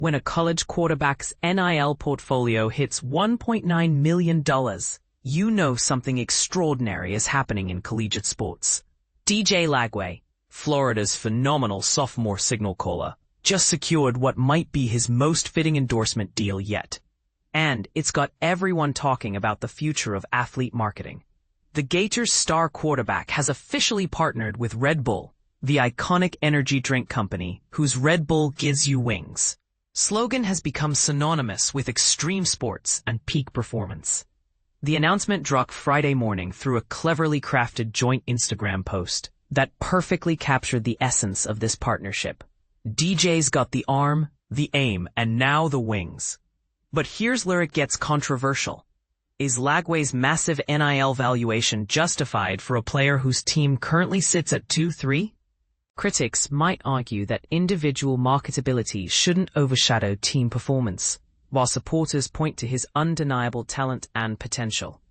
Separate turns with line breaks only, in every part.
When a college quarterback's NIL portfolio hits $1.9 million, you know something extraordinary is happening in collegiate sports. DJ Lagway, Florida's phenomenal sophomore signal caller, just secured what might be his most fitting endorsement deal yet. And it's got everyone talking about the future of athlete marketing. The Gators star quarterback has officially partnered with Red Bull, the iconic energy drink company whose Red Bull gives you wings slogan has become synonymous with extreme sports and peak performance. The announcement dropped Friday morning through a cleverly crafted joint Instagram post that perfectly captured the essence of this partnership. DJ's got the arm, the aim, and now the wings. But here's where it gets controversial. Is Lagway's massive NIL valuation justified for a player whose team currently sits at 2-3? Critics might argue that individual marketability shouldn't overshadow team performance, while supporters point to his undeniable talent and potential.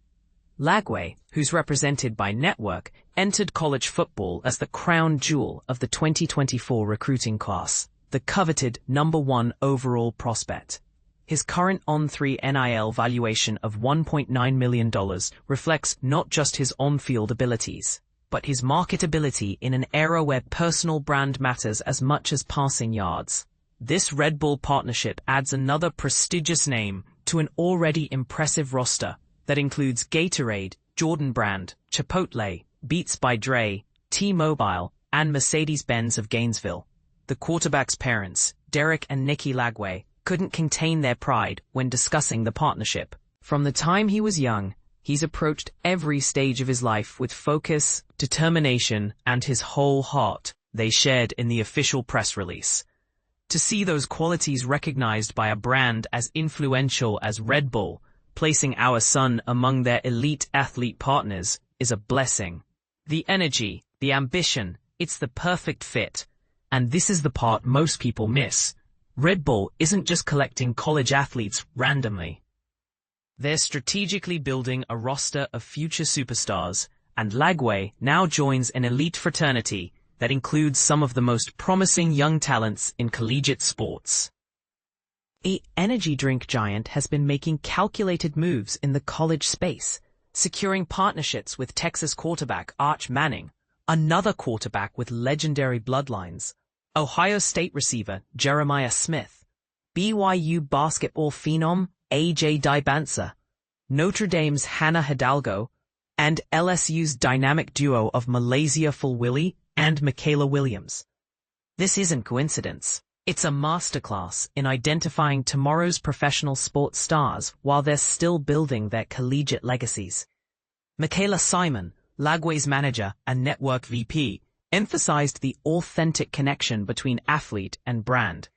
Lagway, who's represented by Network, entered college football as the crown jewel of the 2024 recruiting class, the coveted #1 overall prospect. His current on-3 NIL valuation of $1.9 million reflects not just his on-field abilities, but his marketability in an era where personal brand matters as much as passing yards. This Red Bull partnership adds another prestigious name to an already impressive roster that includes Gatorade, Jordan Brand, Chipotle, Beats by Dre, T-Mobile, and Mercedes-Benz of Gainesville. The quarterback's parents, Derek and Nikki Lagway, couldn't contain their pride when discussing the partnership. From the time he was young, he's approached every stage of his life with focus, determination, and his whole heart, they shared in the official press release. To see those qualities recognized by a brand as influential as Red Bull, placing our son among their elite athlete partners, is a blessing. The energy, the ambition, it's the perfect fit. And this is the part most people miss. Red Bull isn't just collecting college athletes randomly. They're strategically building a roster of future superstars, and Lagway now joins an elite fraternity that includes some of the most promising young talents in collegiate sports. The energy drink giant has been making calculated moves in the college space, securing partnerships with Texas quarterback Arch Manning, another quarterback with legendary bloodlines, Ohio State receiver Jeremiah Smith, BYU basketball phenom A.J. Dybantsa, Notre Dame's Hannah Hidalgo, and LSU's dynamic duo of Malaysia Fulwilly and Michaela Williams. This isn't coincidence. It's a masterclass in identifying tomorrow's professional sports stars while they're still building their collegiate legacies. Michaela Simon, Lagway's manager and network VP, emphasized the authentic connection between athlete and brand.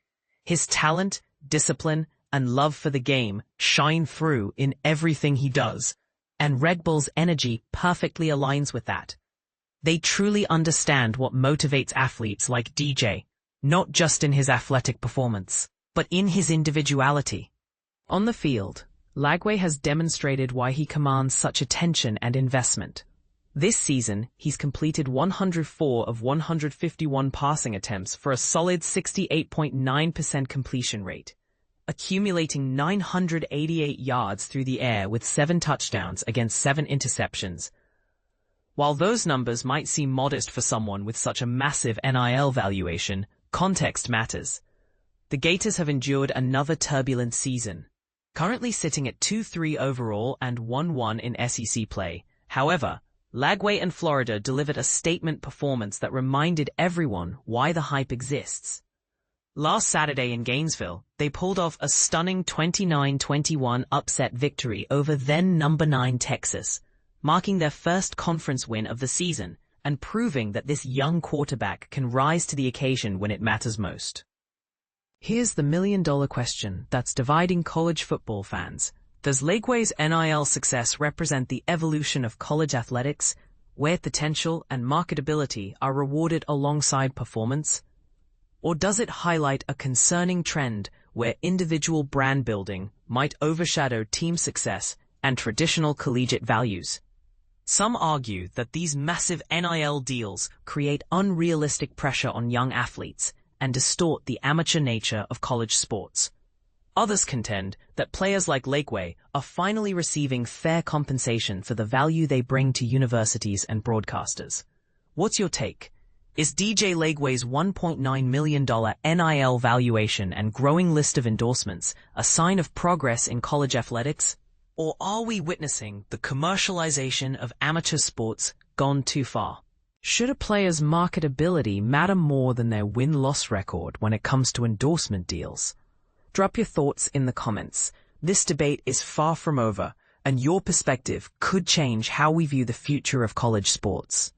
His talent, discipline, and love for the game shine through in everything he does, and Red Bull's energy perfectly aligns with that. They truly understand what motivates athletes like DJ, not just in his athletic performance, but in his individuality. On the field, Lagway has demonstrated why he commands such attention and investment. This season, he's completed 104 of 151 passing attempts for a solid 68.9% completion rate, accumulating 988 yards through the air with 7 touchdowns against 7 interceptions. While those numbers might seem modest for someone with such a massive NIL valuation, context matters. The Gators have endured another turbulent season, currently sitting at 2-3 overall and 1-1 in SEC play. However, Lagway and Florida delivered a statement performance that reminded everyone why the hype exists. Last Saturday in Gainesville, they pulled off a stunning 29-21 upset victory over then number 9 Texas, marking their first conference win of the season and proving that this young quarterback can rise to the occasion when it matters most. Here's the million-dollar question that's dividing college football fans. Does Lagway's NIL success represent the evolution of college athletics, where potential and marketability are rewarded alongside performance? Or does it highlight a concerning trend where individual brand building might overshadow team success and traditional collegiate values? Some argue that these massive NIL deals create unrealistic pressure on young athletes and distort the amateur nature of college sports. Others contend that players like Lagway are finally receiving fair compensation for the value they bring to universities and broadcasters. What's your take? Is DJ Lagway's $1.9 million NIL valuation and growing list of endorsements a sign of progress in college athletics? Or are we witnessing the commercialization of amateur sports gone too far? Should a player's marketability matter more than their win-loss record when it comes to endorsement deals? Drop your thoughts in the comments. This debate is far from over, and your perspective could change how we view the future of college sports.